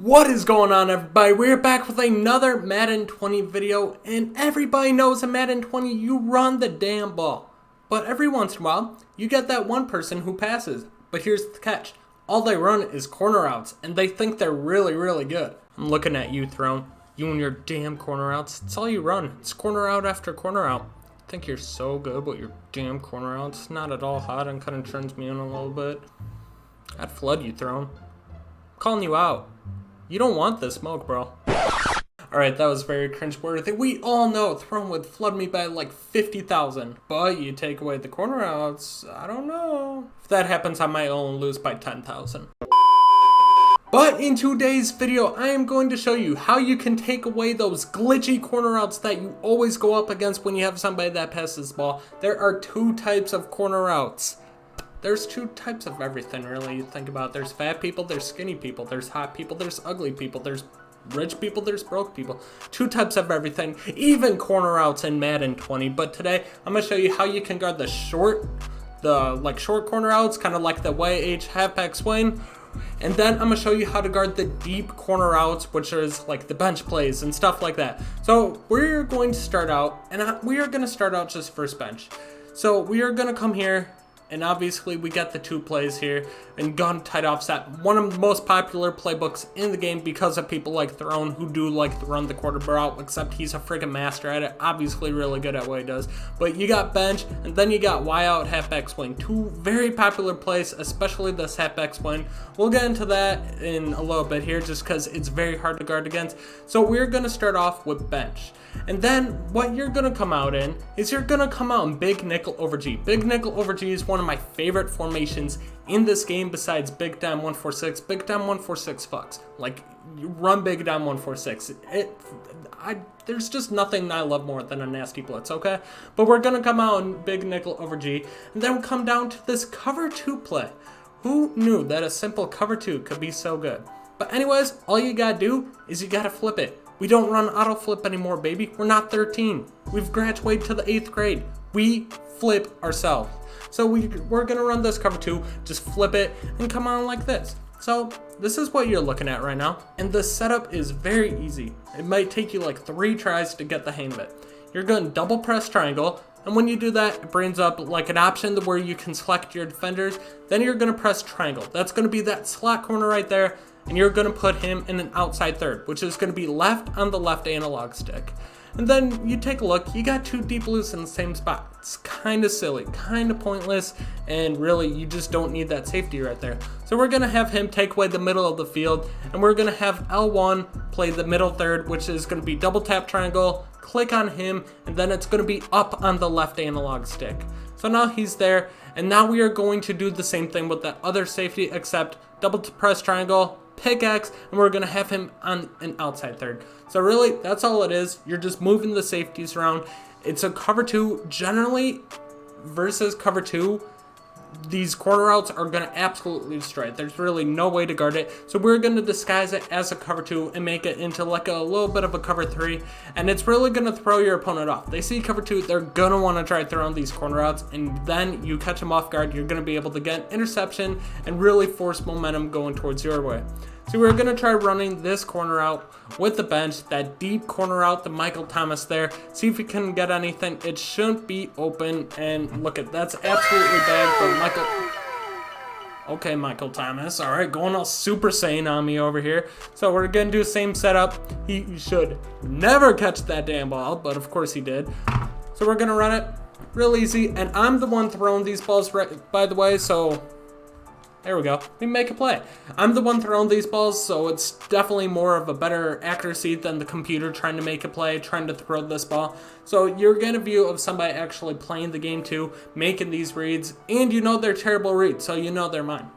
What is going on, everybody? We're back with another Madden 20 video, and everybody knows in Madden 20 you run the damn ball. But every once in a while, you get that one person who passes. But here's the catch. All they run is corner outs, and they think they're really, really good. I'm looking at you, Throne. You and your damn corner outs. It's all you run. It's corner out after corner out. I think you're so good with your damn corner outs. Not at all hot and kind of turns me on a little bit. I'd flood you, Throne. I'm calling you out. You don't want this smoke, bro. Alright, that was very cringeworthy. We all know Throne would flood me by like 50,000. But you take away the corner outs, I don't know. If that happens, I might only lose by 10,000. But in today's video, I am going to show you how you can take away those glitchy corner outs that you always go up against when you have somebody that passes the ball. There are two types of corner outs. There's two types of everything, really. You think about it. There's fat people, there's skinny people, there's hot people, there's ugly people, there's rich people, there's broke people. Two types of everything, even corner outs in Madden 20. But today, I'm going to show you how you can guard the short corner outs, kind of like the YH halfback swing. And then I'm going to show you how to guard the deep corner outs, which is like the bench plays and stuff like that. So we're going to start out, and we are going to start out just first bench. So we are going to come here. And obviously we got the two plays here and gun tight offset, one of the most popular playbooks in the game because of people like Throne who do like to run the quarter route, except he's a freaking master at it, obviously really good at what he does. But you got bench and then you got Y out halfback swing, two very popular plays, especially this halfback swing. We'll get into that in a little bit here just because it's very hard to guard against. So we're going to start off with bench. And then what you're going to come out in is you're going to come out in big nickel over G. Big nickel over G is one of my favorite formations in this game besides big dime 146. Big dime 146 fucks. Like, you run big dime 146. There's just nothing I love more than a nasty blitz, okay? But we're going to come out in big nickel over G. And then come down to this cover 2 play. Who knew that a simple cover 2 could be so good? But anyways, all you got to do is you got to flip it. We don't run auto flip anymore, baby. We're not 13. We've graduated to the 8th grade. We flip ourselves. So we're going to run this cover 2, just flip it, and come on like this. So this is what you're looking at right now. And the setup is very easy. It might take you like 3 tries to get the hang of it. You're going to double press triangle. And when you do that, it brings up like an option where you can select your defenders. Then you're going to press triangle. That's going to be that slot corner right there. And you're going to put him in an outside third, which is going to be left on the left analog stick. And then you take a look, you got 2 deep blues in the same spot. It's kind of silly, kind of pointless, and really you just don't need that safety right there. So we're going to have him take away the middle of the field, and we're going to have L1 play the middle third, which is going to be double tap triangle, click on him, and then it's going to be up on the left analog stick. So now he's there, and now we are going to do the same thing with that other safety, except double press triangle, pickaxe, and we're going to have him on an outside third. So really, that's all it is. You're just moving the safeties around. It's a cover 2 generally versus cover 2. These corner outs are going to absolutely destroy it. There's really no way to guard it. So we're going to disguise it as a cover 2 and make it into like a little bit of a cover 3. And it's really going to throw your opponent off. They see cover 2, they're going to want to try throwing these corner outs. And then you catch them off guard. You're going to be able to get interception and really force momentum going towards your way. So we're going to try running this corner out with the bench, that deep corner out, the Michael Thomas there. See if we can get anything. It shouldn't be open, and look at that's absolutely bad for Michael. Okay, Michael Thomas. All right, going all Super Saiyan on me over here. So we're going to do the same setup. He should never catch that damn ball, but of course he did. So we're going to run it real easy, and I'm the one throwing these balls, by the way, so there we go. We make a play. I'm the one throwing these balls, so it's definitely more of a better accuracy than the computer trying to make a play, trying to throw this ball. So you're getting a view of somebody actually playing the game too, making these reads, and you know they're terrible reads, so you know they're mine.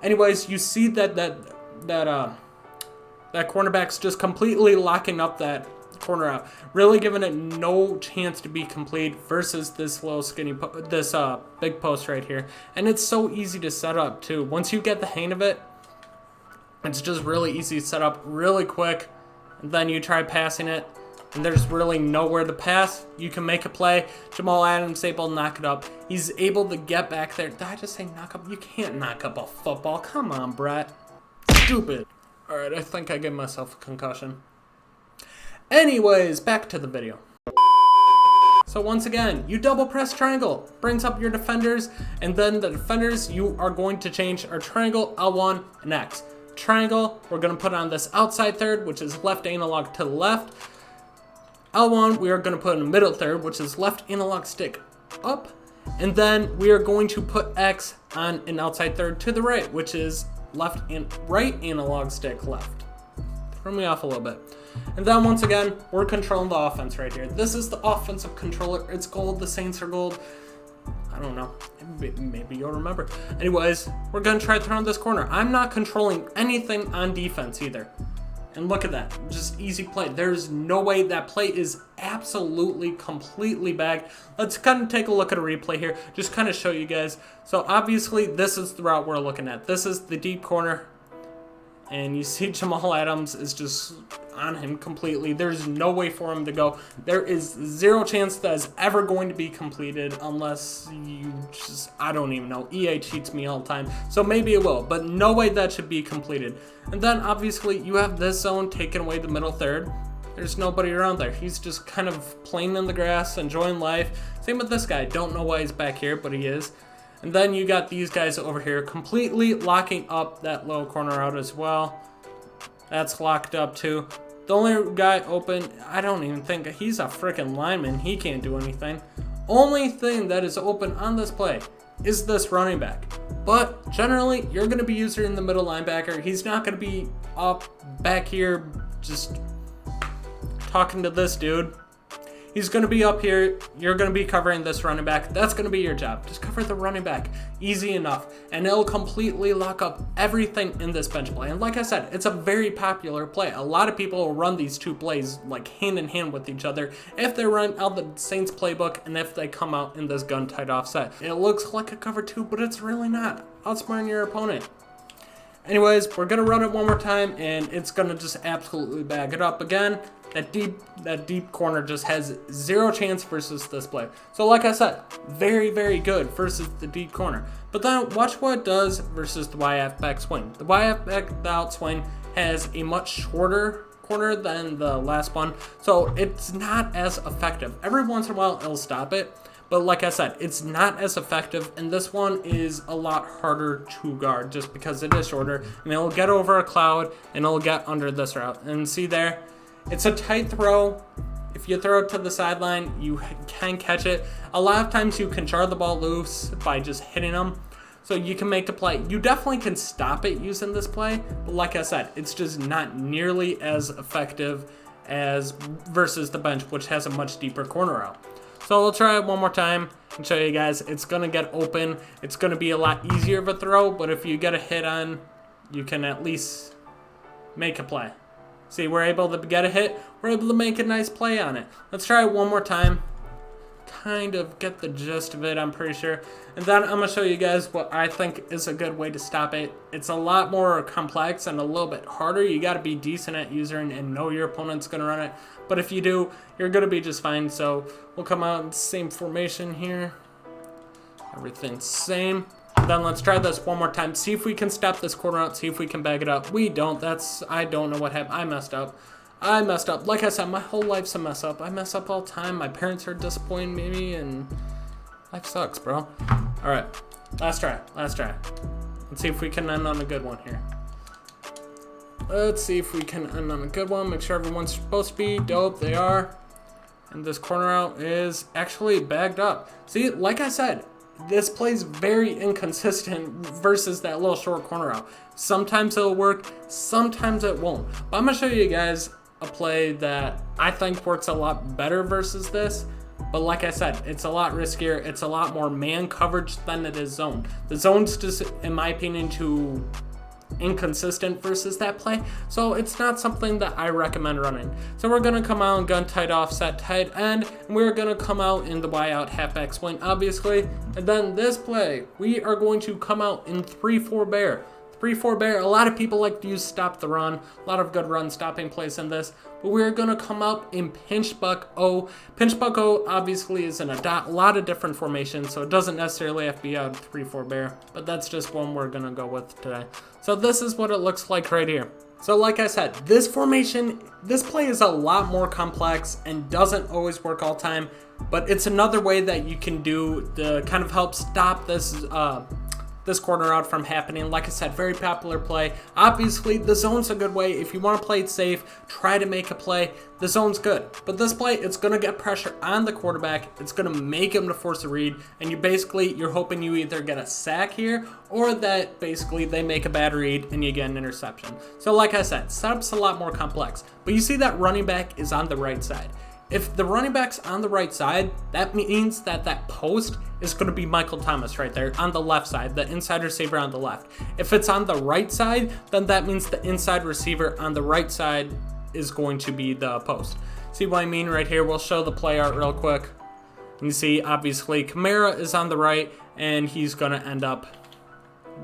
Anyways, you see that cornerback's just completely locking up that corner out, really giving it no chance to be complete versus this little skinny big post right here. And it's so easy to set up too. Once you get the hang of it, it's just really easy to set up really quick, and then you try passing it and there's really nowhere to pass. You can make a play. Jamal Adams able to knock it up. He's able to get back there. Did I just say knock up? You can't knock up a football. Come on, Brett. Stupid. Alright, I think I gave myself a concussion. Anyways, back to the video. So once again, you double press triangle, brings up your defenders, and then the defenders you are going to change are triangle, L1, and X. Triangle, we're going to put on this outside third, which is left analog to the left. L1, we are going to put in the middle third, which is left analog stick up. And then we are going to put X on an outside third to the right, which is left and right analog stick left. Throw me off a little bit. And then once again, we're controlling the offense right here. This is the offensive controller. It's gold. The Saints are gold. I don't know. Maybe you'll remember. Anyways, we're going to try throwing this corner. I'm not controlling anything on defense either. And look at that. Just easy play. There's no way that play is absolutely, completely bagged. Let's kind of take a look at a replay here. Just kind of show you guys. So obviously, this is the route we're looking at. This is the deep corner. And you see Jamal Adams is just on him completely. There's no way for him to go. There is zero chance that is ever going to be completed unless you just, I don't even know. EA cheats me all the time. So maybe it will, but no way that should be completed. And then obviously you have this zone taking away the middle third. There's nobody around there. He's just kind of playing in the grass, enjoying life. Same with this guy. Don't know why he's back here, but he is. And then you got these guys over here completely locking up that low corner out as well. That's locked up too. The only guy open, I don't even think, he's a freaking lineman. He can't do anything. Only thing that is open on this play is this running back. But generally, you're going to be using the middle linebacker. He's not going to be up back here just talking to this dude. He's going to be up here. You're going to be covering this running back. That's going to be your job. Just cover the running back. Easy enough. And it'll completely lock up everything in this bench play. And like I said, it's a very popular play. A lot of people will run these two plays like hand in hand with each other if they run out the Saints playbook and if they come out in this gun tight offset. It looks like a cover two, but it's really not. Outsmarting your opponent. Anyways, we're going to run it one more time and it's going to just absolutely bag it up again. That deep corner just has zero chance versus this play. So like I said, very, very good versus the deep corner. But then watch what it does versus the YF back swing. The YF back out swing has a much shorter corner than the last one. So it's not as effective. Every once in a while, it'll stop it. But like I said, it's not as effective. And this one is a lot harder to guard just because it is shorter. And it'll get over a cloud and it'll get under this route. And see there? It's a tight throw. If you throw it to the sideline, you can catch it. A lot of times you can jar the ball loose by just hitting them. So you can make the play. You definitely can stop it using this play. But like I said, it's just not nearly as effective as versus the bench, which has a much deeper corner route. So we'll try it one more time and show you guys. It's going to get open. It's going to be a lot easier of a throw. But if you get a hit on, you can at least make a play. See, we're able to get a hit. We're able to make a nice play on it. Let's try it one more time. Kind of get the gist of it, I'm pretty sure. And then I'm going to show you guys what I think is a good way to stop it. It's a lot more complex and a little bit harder. You got to be decent at using and know your opponent's going to run it. But if you do, you're going to be just fine. So we'll come out in the same formation here. Everything's same. Then let's try this one more time. See if we can stop this corner out. See if we can bag it up. We don't. I don't know what happened. I messed up. Like I said, my whole life's a mess up. I mess up all the time. My parents are disappointing me, and life sucks, bro. All right. Last try. Let's see if we can end on a good one here. Let's see if we can end on a good one. Make sure everyone's supposed to be dope. They are. And this corner out is actually bagged up. See, like I said, this play's very inconsistent versus that little short corner out. Sometimes it'll work, sometimes it won't. But I'm going to show you guys a play that I think works a lot better versus this. But like I said, it's a lot riskier. It's a lot more man coverage than it is zone. The zone's just, in my opinion, too inconsistent versus that play. So it's not something that I recommend running. So we're going to come out in gun tight offset tight end. And we're going to come out in the Y out halfback swing, obviously. And then this play, we are going to come out in 3-4 bear. 3-4 bear. A lot of people like to use stop the run. A lot of good run stopping plays in this. But we're going to come up in pinch buck O. Pinch buck O obviously is in a lot of different formations, so it doesn't necessarily have to be out 3-4 bear. But that's just one we're going to go with today. So this is what it looks like right here. So like I said, this play is a lot more complex and doesn't always work all the time, but it's another way that you can do to kind of help stop this corner out from happening. Like I said, very popular play. Obviously, the zone's a good way. If you want to play it safe, try to make a play. The zone's good. But this play, it's going to get pressure on the quarterback. It's going to make him to force a read. And you're hoping you either get a sack here or that basically they make a bad read and you get an interception. So like I said, setup's a lot more complex. But you see that running back is on the right side. If the running back's on the right side, that means that post is going to be Michael Thomas right there on the left side, the inside receiver on the left. If it's on the right side, then that means the inside receiver on the right side is going to be the post. See what I mean right here? We'll show the play art real quick. And you see, obviously, Kamara is on the right, and he's going to end up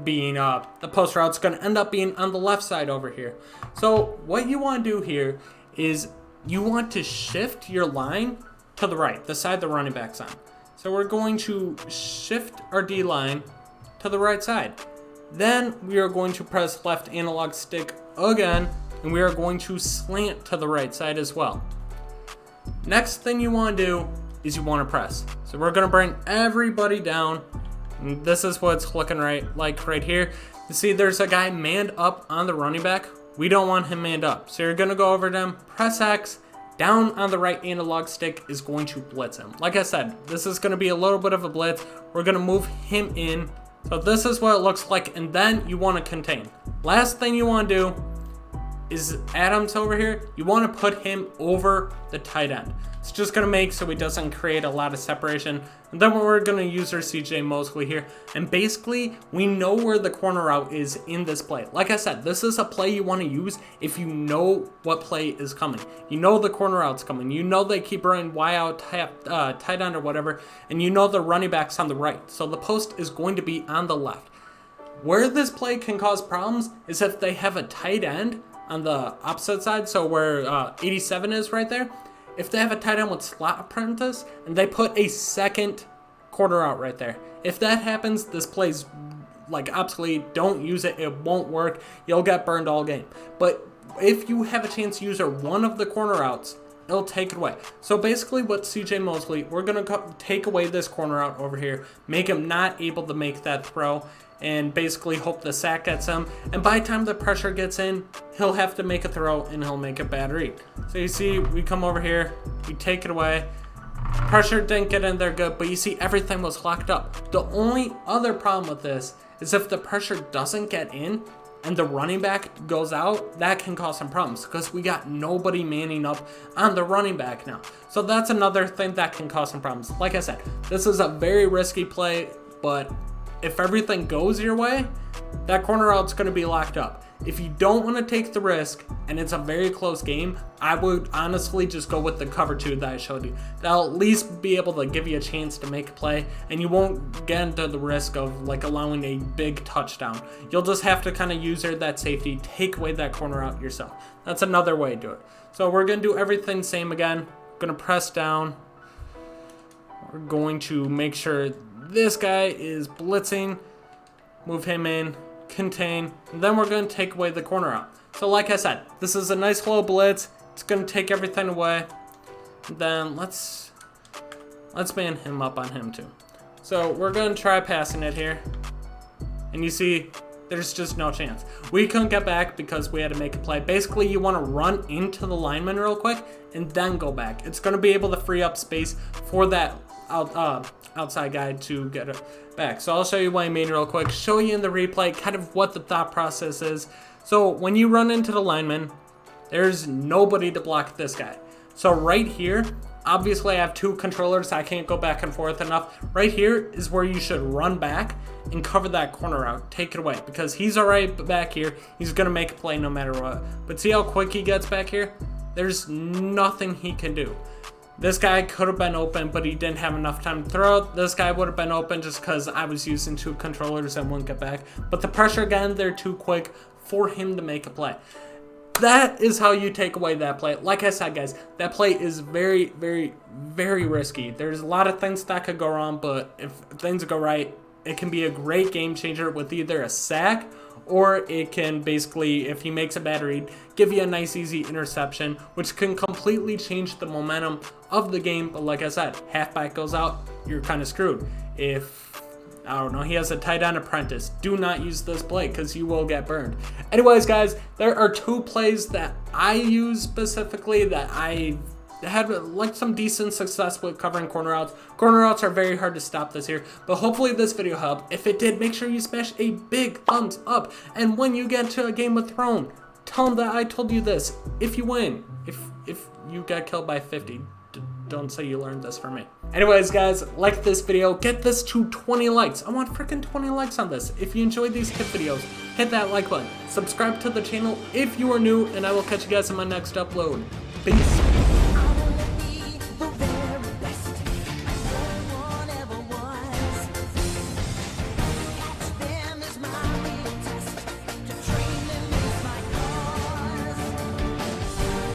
being, the post route's going to end up being on the left side over here. So what you want to do here is you want to shift your line to the right, the side the running back's on. So we're going to shift our D line to the right side. Then we are going to press left analog stick again, and we are going to slant to the right side as well. Next thing you want to do is you want to press. So we're going to bring everybody down. And this is what it's looking like right here. You see there's a guy manned up on the running back. We don't want him manned up. So you're going to go over to him, press X, down on the right analog stick is going to blitz him. Like I said, this is going to be a little bit of a blitz. We're going to move him in. So this is what it looks like, and then you want to contain. Last thing you want to do is Adams over here. You want to put him over the tight end. It's just going to make so he doesn't create a lot of separation. And then we're going to use our CJ Mosley here. And basically, we know where the corner route is in this play. Like I said, this is a play you want to use if you know what play is coming. You know the corner route's coming. You know they keep running Y out, tight end or whatever. And you know the running back's on the right. So the post is going to be on the left. Where this play can cause problems is if they have a tight end on the opposite side. So where 87 is right there. If they have a tight end with slot apprentice and they put a second corner out right there. If that happens, this play's like obsolete. Don't use it. It won't work. You'll get burned all game. But if you have a chance to use one of the corner outs, it'll take it away. So basically what CJ Mosley, we're going to take away this corner out over here, make him not able to make that throw, and basically hope the sack gets him. And by the time the pressure gets in, he'll have to make a throw and he'll make a bad read. So you see, we come over here, we take it away. Pressure didn't get in there good, but you see everything was locked up. The only other problem with this is if the pressure doesn't get in and the running back goes out, that can cause some problems because we got nobody manning up on the running back now. So that's another thing that can cause some problems. Like I said, this is a very risky play, but if everything goes your way, that corner out's going to be locked up. If you don't want to take the risk and it's a very close game, I would honestly just go with the cover 2 that I showed you. That'll at least be able to give you a chance to make a play, and you won't get into the risk of like allowing a big touchdown. You'll just have to kind of use that safety, take away that corner out yourself. That's another way to do it. So we're going to do everything same again. We're going to press down. We're going to make sure this guy is blitzing, move him in, contain, and then we're going to take away the corner out. So like I said, this is a nice low blitz. It's going to take everything away. And then let's man him up on him too. So we're going to try passing it here. And you see, there's just no chance. We couldn't get back because we had to make a play. Basically, you want to run into the lineman real quick and then go back. It's going to be able to free up space for that outside guy to get it back. So I'll show you what I mean real quick, show you in the replay kind of what the thought process is. So when you run into the lineman, there's nobody to block this guy. So right here, obviously I have 2 controllers, so I can't go back and forth enough. Right here is where you should run back and cover that corner out, take it away, because he's already back here. He's gonna make a play no matter what. But see how quick he gets back here? There's nothing he can do. This guy could have been open, but he didn't have enough time to throw it. This guy would have been open just because I was using 2 controllers and wouldn't get back. But the pressure, again, they're too quick for him to make a play. That is how you take away that play. Like I said, guys, that play is very, very, very risky. There's a lot of things that could go wrong, but if things go right, it can be a great game changer with either a sack, or it can basically, if he makes a bad read, give you a nice easy interception, which can completely change the momentum of the game. But like I said, halfback goes out, you're kind of screwed. If, I don't know, he has a tight end apprentice, do not use this play because you will get burned. Anyways, guys, there are 2 plays that I use specifically that I had like some decent success with covering corner routes. Corner routes are very hard to stop this year, but hopefully this video helped. If it did, make sure you smash a big thumbs up. And when you get to a game with Throne, tell them that I told you this. If you win, if you get killed by 50, don't say you learned this from me. Anyways, guys, like this video, get this to 20 likes. I want freaking 20 likes on this. If you enjoyed these tip videos, hit that like button. Subscribe to the channel if you are new, and I will catch you guys in my next upload. Peace.